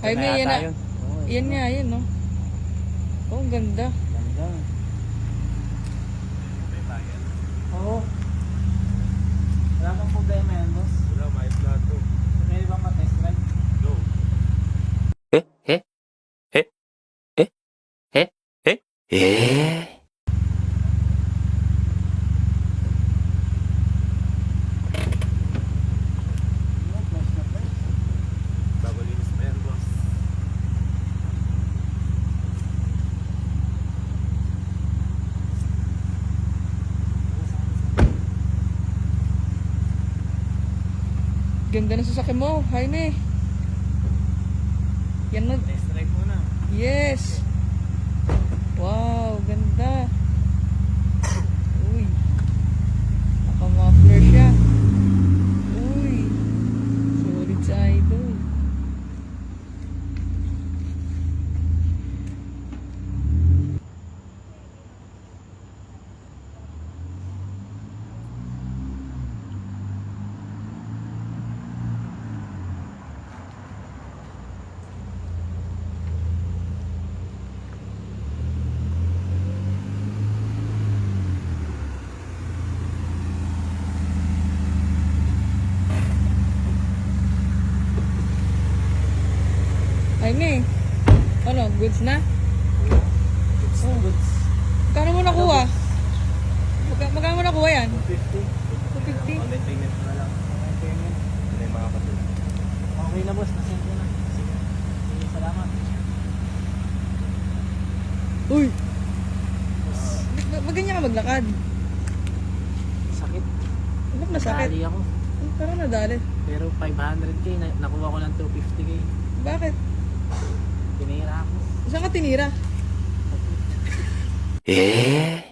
Ay, may yan na. yun. Oo, Yan nga, yan, no? Oh, ang ganda. Ganda. Oo. Wala bang problema yan, boss? Wala, may plato. Pwede bang ma-test drive? No. Ano, flash na flash. Babalinis pa yan, boss. Ganda na sasakyan mo, Jaime. Yan na. Test drive muna. Yes. Wow, ganda. Uy. Naka-muffler siya. Uy. Solid sa idol. Jaime. Ano, goods na? Goods na goods. Magkano mo nakuha? Magkano mo nakuha yan? 250. 250? Online payment na lang. Okay, payment. Wala yung mga kapatid. Okay na, boss. Nasend ko na. Sige. Sige, salamat. Uy. Maganyan ka maglakad. Sakit. Ba't masakit? Dali ako. Parang nadali. Pero 500k, nakuha ko ng 250k. Bakit? Pinira ako. Saan ka tinira? Eh?